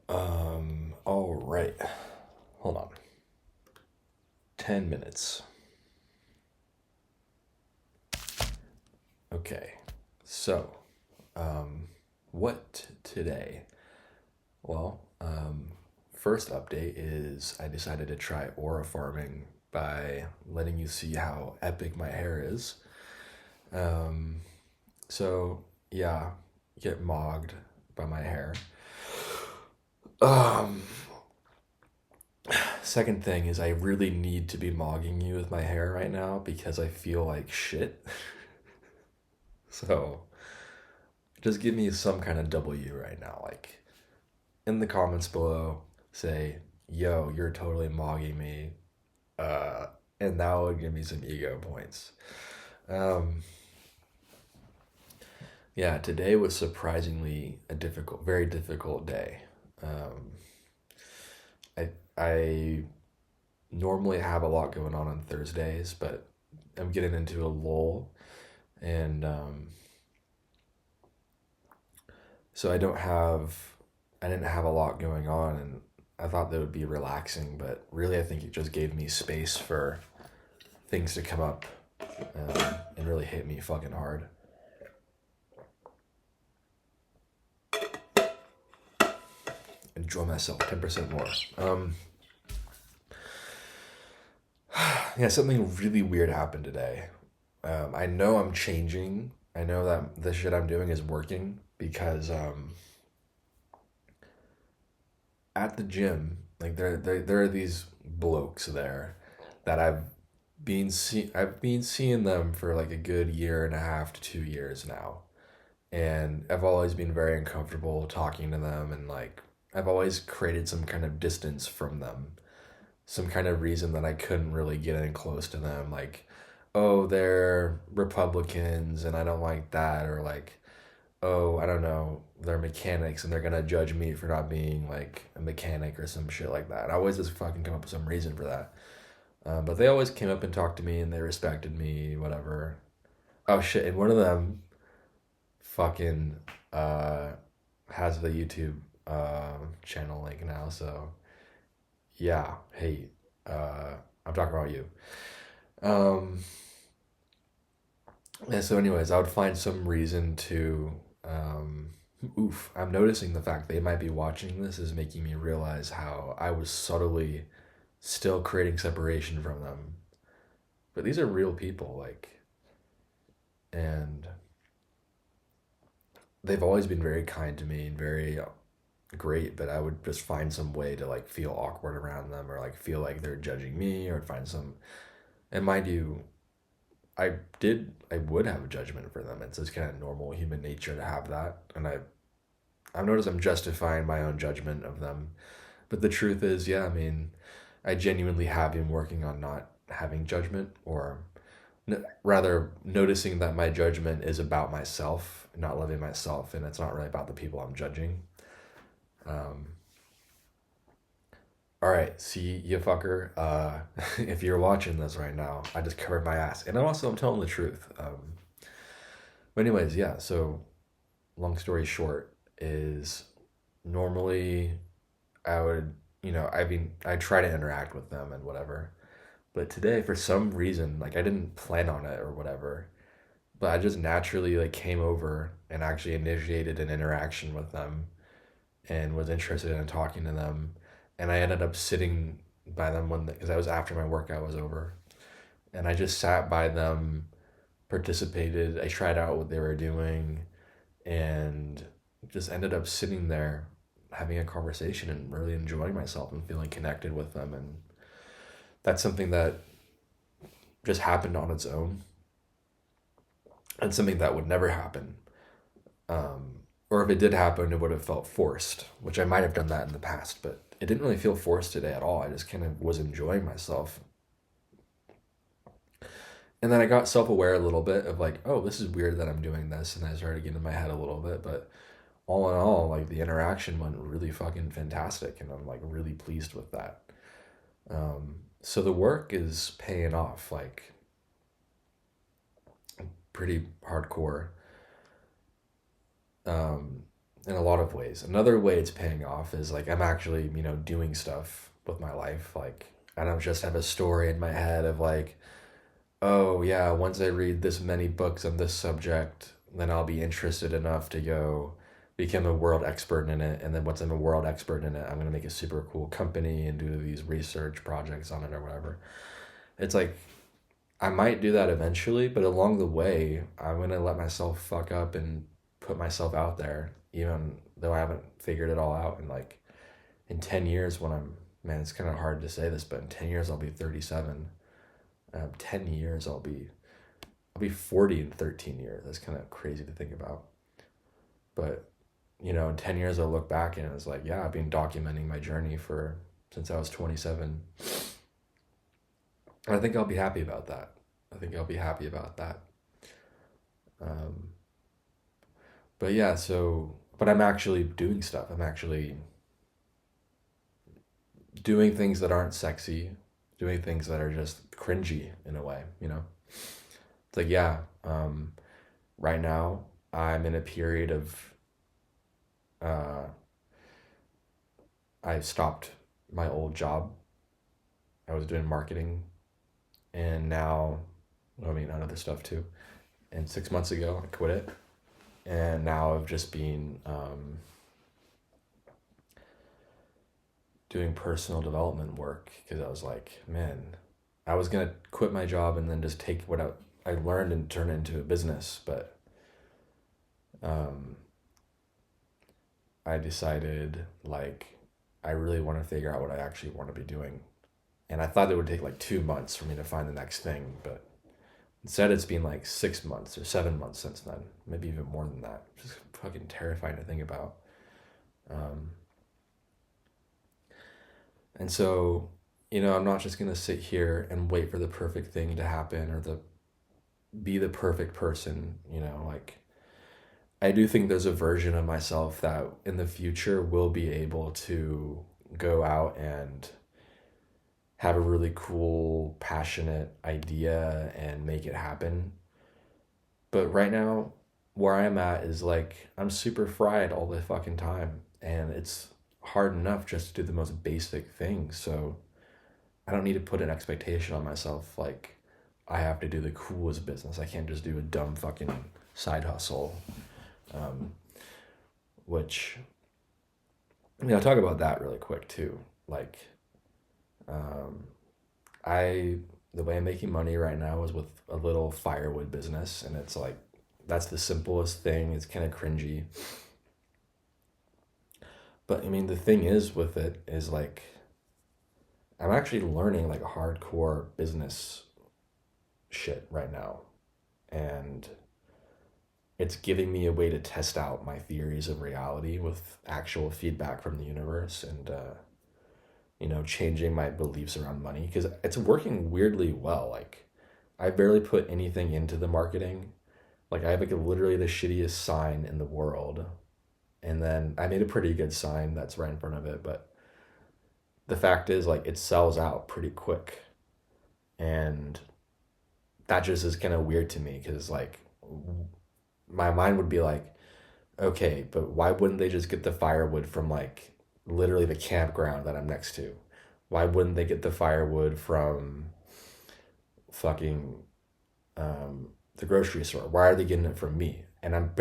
All right. Hold on. 10 minutes. Okay. So, what today? Well, first update is I decided to try aura farming by letting you see how epic my hair is. Um, so yeah, get mogged by my hair. Um, Second thing is I really need to be mogging you with my hair right now because I feel like shit. So just give me some kind of W right now. Like in the comments below, say, yo, you're totally mogging me. Uh, and that would give me some ego points. Um, yeah, today was surprisingly very difficult day. Um, I normally have a lot going on Thursdays, but I'm getting into a lull, and so I didn't have a lot going on, and I thought that would be relaxing, but really I think it just gave me space for things to come up and really hit me fucking hard. Enjoy myself 10% more. Yeah, something really weird happened today. I know I'm changing. I know that the shit I'm doing is working because at the gym, like there are these blokes there that I've been seeing them for like a good year and a half to 2 years now, and I've always been very uncomfortable talking to them, and like I've always created some kind of distance from them, some kind of reason that I couldn't really get in close to them, like, oh, they're Republicans and I don't like that, or like, oh, I don't know, they're mechanics and they're gonna judge me for not being like a mechanic or some shit like that. I always just fucking come up with some reason for that. But they always came up and talked to me and they respected me, whatever. Oh shit, and one of them fucking uh, has the YouTube channel link now, so yeah, hey, I'm talking about you. Um, and so, anyways, I would find some reason to. I'm noticing the fact they might be watching this is making me realize how I was subtly still creating separation from them. But these are real people, like, and they've always been very kind to me and very great, but I would just find some way to like feel awkward around them or like feel like they're judging me or find some. And mind you, I would have a judgment for them. It's just kind of normal human nature to have that. And I've noticed I'm justifying my own judgment of them. But the truth is, yeah, I mean, I genuinely have been working on not having judgment, or rather noticing that my judgment is about myself, not loving myself, and it's not really about the people I'm judging. Um, all right, see you fucker. If you're watching this right now, I just covered my ass, and I'm telling the truth. But anyways, yeah. So long story short is normally I would, I try to interact with them and whatever. But today, for some reason, like I didn't plan on it or whatever, but I just naturally like came over and actually initiated an interaction with them and was interested in talking to them. And I ended up sitting by them because I was after my workout was over. And I just sat by them, participated. I tried out what they were doing and just ended up sitting there having a conversation and really enjoying myself and feeling connected with them. And that's something that just happened on its own and something that would never happen. Or if it did happen, it would have felt forced, which I might have done that in the past, but it didn't really feel forced today at all. I just kind of was enjoying myself. And then I got self aware a little bit of like, oh, this is weird that I'm doing this. And I started getting in my head a little bit. But all in all, like the interaction went really fucking fantastic. And I'm like really pleased with that. So the work is paying off like pretty hardcore. in a lot of ways. Another way it's paying off is like I'm actually, doing stuff with my life. Like I don't just have a story in my head of like, oh yeah, once I read this many books on this subject, then I'll be interested enough to go become a world expert in it. And then once I'm a world expert in it, I'm gonna make a super cool company and do these research projects on it or whatever. It's like I might do that eventually, but along the way, I'm gonna let myself fuck up and put myself out there, even though I haven't figured it all out. And like in 10 years, when man, it's kind of hard to say this, but in 10 years, I'll be 37. 10 years, I'll be 40 in 13 years. That's kind of crazy to think about. But, in 10 years, I'll look back and it's like, yeah, I've been documenting my journey since I was 27. I think I'll be happy about that. But yeah, but I'm actually doing stuff. I'm actually doing things that aren't sexy, doing things that are just cringy in a way. It's like, yeah, right now I'm in a period of, I stopped my old job. I was doing marketing and now, other stuff too. And 6 months ago, I quit it. And now I've just been doing personal development work because I was like, man, I was going to quit my job and then just take what I learned and turn it into a business. But I decided, like, I really want to figure out what I actually want to be doing. And I thought it would take like 2 months for me to find the next thing, but instead it's been like 6 months or 7 months since then, maybe even more than that. Just fucking terrifying to think about. And so, I'm not just going to sit here and wait for the perfect thing to happen or be the perfect person, like I do think there's a version of myself that in the future will be able to go out and have a really cool, passionate idea and make it happen. But right now, where I'm at is like, I'm super fried all the fucking time. And it's hard enough just to do the most basic things. So I don't need to put an expectation on myself. Like, I have to do the coolest business. I can't just do a dumb fucking side hustle. Which, I'll talk about that really quick too. Like, the way I'm making money right now is with a little firewood business, and it's like, that's the simplest thing. It's kind of cringy. But the thing is with it is like, I'm actually learning like a hardcore business shit right now. And it's giving me a way to test out my theories of reality with actual feedback from the universe and, changing my beliefs around money because it's working weirdly well. Like, I barely put anything into the marketing. Like, I have like literally the shittiest sign in the world. And then I made a pretty good sign that's right in front of it. But the fact is, like, it sells out pretty quick. And that just is kind of weird to me because, like, my mind would be like, okay, but why wouldn't they just get the firewood from, like, literally the campground that I'm next to? Why wouldn't they get the firewood from fucking the grocery store? Why are they getting it from me? And I have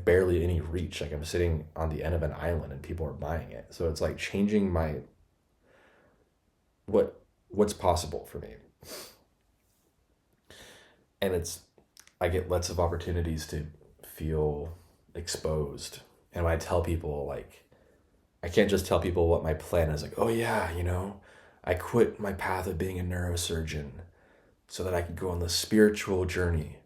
barely any reach. Like, I'm sitting on the end of an island and people are buying it. So it's like changing what's possible for me. And I get lots of opportunities to feel exposed. And when I tell people, like, I can't just tell people what my plan is. Like, oh yeah, I quit my path of being a neurosurgeon so that I could go on the spiritual journey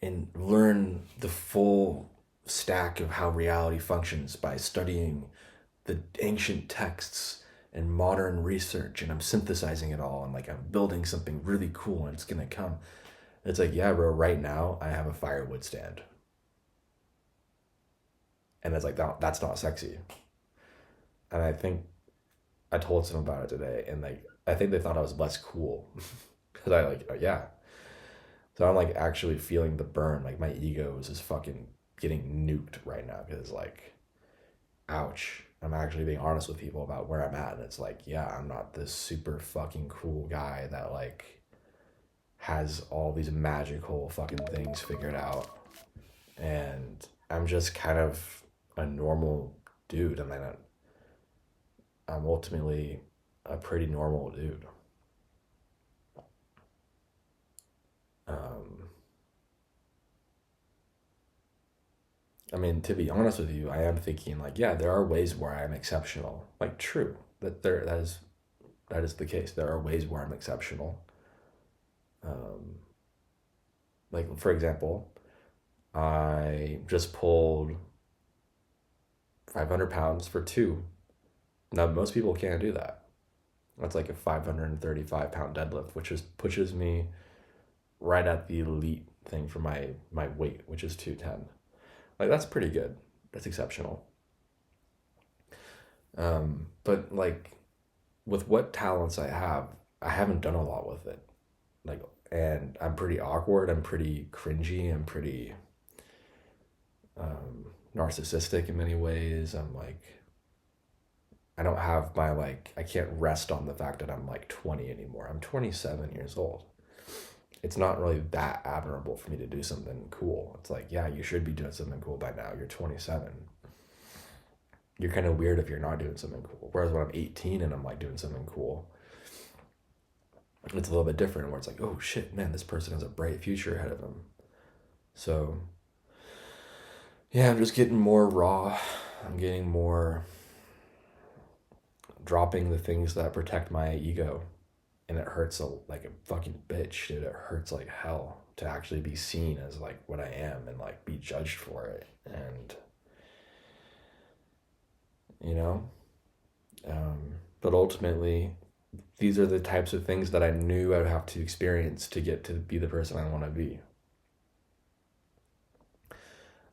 and learn the full stack of how reality functions by studying the ancient texts and modern research, and I'm synthesizing it all, and like I'm building something really cool and it's gonna come. It's like, yeah, bro, right now I have a firewood stand. And it's like, that's not sexy. And I think I told someone about it today, and like, I think they thought I was less cool. Because I like, yeah. So I'm like actually feeling the burn. Like, my ego is just fucking getting nuked right now. Because like, ouch, I'm actually being honest with people about where I'm at. And it's like, yeah, I'm not this super fucking cool guy that like has all these magical fucking things figured out. And I'm just kind of a normal dude. I mean, I'm ultimately a pretty normal dude. I mean, to be honest with you, I am thinking like, yeah, there are ways where I'm exceptional. Like, true, that is the case. There are ways where I'm exceptional. Like, for example, I just pulled 500 pounds for two. Now, most people can't do that. That's like a 535-pound deadlift, which pushes me right at the elite thing for my weight, which is 210. Like, that's pretty good. That's exceptional. But like, with what talents I haven't done a lot with it. Like, and I'm pretty awkward. I'm pretty cringy. I'm pretty narcissistic in many ways. I'm like, I don't have my like, I can't rest on the fact that I'm like 20 anymore. I'm 27 years old. It's not really that admirable for me to do something cool. It's like, yeah, you should be doing something cool by now. You're 27. You're kind of weird if you're not doing something cool. Whereas when I'm 18 and I'm like doing something cool, it's a little bit different where it's like, oh shit, man, this person has a bright future ahead of them. So yeah, I'm just getting more raw. I'm getting more dropping the things that protect my ego. And it hurts like a fucking bitch, dude. It hurts like hell to actually be seen as like what I am and like be judged for it. And, you know, but ultimately, these are the types of things that I knew I would have to experience to get to be the person I want to be.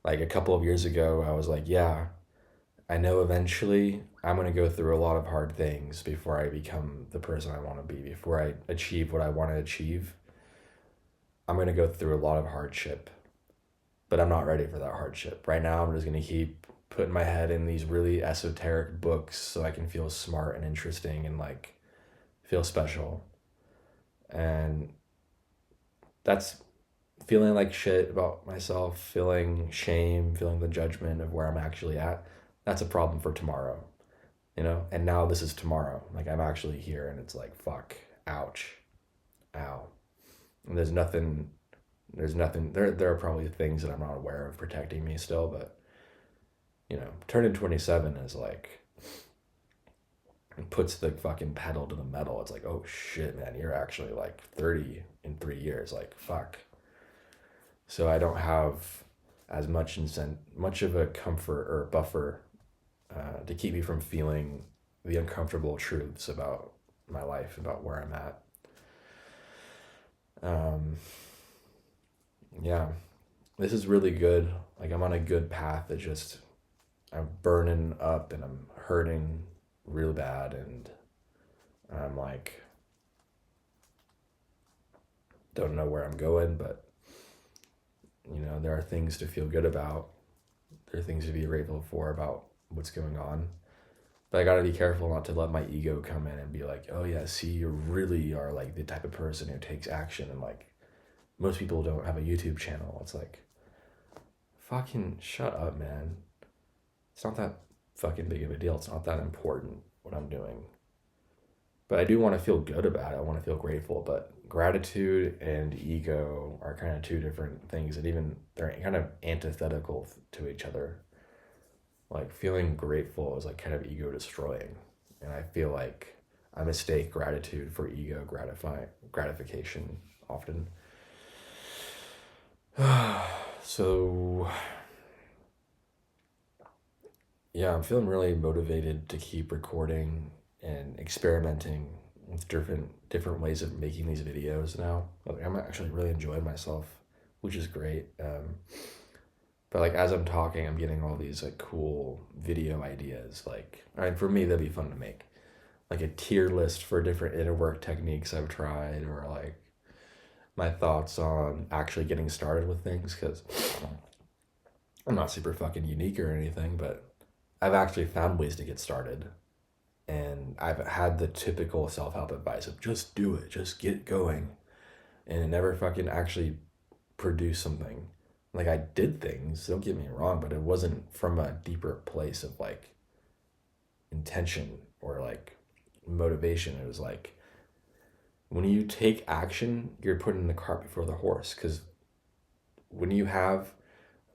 Like a couple of years ago, I was like, yeah, I know eventually I'm going to go through a lot of hard things before I become the person I want to be, before I achieve what I want to achieve. I'm going to go through a lot of hardship, but I'm not ready for that hardship. Right now, I'm just going to keep putting my head in these really esoteric books so I can feel smart and interesting and like feel special. And that's feeling like shit about myself, feeling shame, feeling the judgment of where I'm actually at. That's a problem for tomorrow, you know? And now this is tomorrow. Like, I'm actually here and it's like, fuck, ouch, ow. And there are probably things that I'm not aware of protecting me still, but, you know, turning 27 is like, it puts the fucking pedal to the metal. It's like, oh shit, man, you're actually like 30 in 3 years. Like, fuck. So I don't have as much of a comfort or buffer to keep me from feeling the uncomfortable truths about my life, about where I'm at. Yeah, this is really good. Like, I'm on a good path. It just, I'm burning up and I'm hurting real bad, and I'm like, don't know where I'm going, but you know, there are things to feel good about. There are things to be grateful for about what's going on. But I gotta be careful not to let my ego come in and be like, oh yeah, see, you really are like the type of person who takes action, and like, most people don't have a YouTube channel. It's like, fucking shut up, man. It's not that fucking big of a deal. It's not that important what I'm doing. But I do want to feel good about it. I want to feel grateful. But gratitude and ego are kind of two different things, and even they're kind of antithetical to each other. Like, feeling grateful is like kind of ego destroying. And I feel like I mistake gratitude for ego gratification often. So yeah, I'm feeling really motivated to keep recording and experimenting with different ways of making these videos now. Like, I'm actually really enjoying myself, which is great. But like, as I'm talking, I'm getting all these like cool video ideas. Like, I mean, for me, that'd be fun to make, like a tier list for different inner work techniques I've tried, or like my thoughts on actually getting started with things, because I'm not super fucking unique or anything, but I've actually found ways to get started. And I've had the typical self-help advice of just do it, just get going. And it never fucking actually produced something. Like, I did things, don't get me wrong, but it wasn't from a deeper place of like intention or like motivation. It was like, when you take action, you're putting the cart before the horse. Because when you have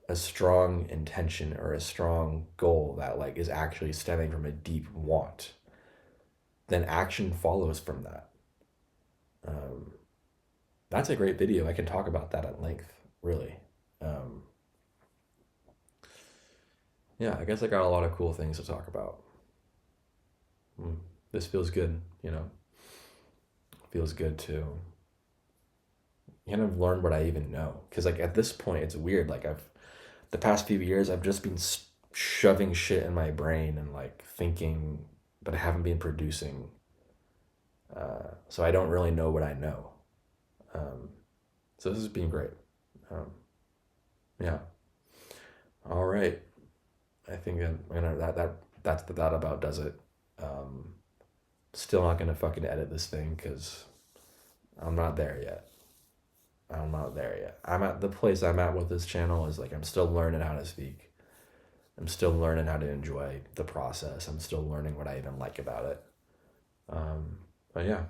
a strong intention or a strong goal that like is actually stemming from a deep want, then action follows from that. That's a great video. I can talk about that at length, really. Yeah, I guess I got a lot of cool things to talk about. This feels good, you know? Feels good to kind of learn what I even know. Because like at this point, it's weird. Like the past few years, I've just been shoving shit in my brain and like thinking, but I haven't been producing. So I don't really know what I know. So this has been great. Yeah. All right. I think I'm gonna that about does it. Still not gonna fucking edit this thing because I'm not there yet. I'm not there yet. I'm at the place I'm at with this channel is like I'm still learning how to speak. I'm still learning how to enjoy the process. I'm still learning what I even like about it. But yeah.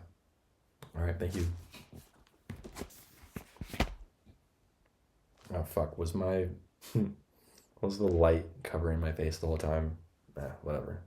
All right, thank you. Oh fuck, was the light covering my face the whole time? Whatever.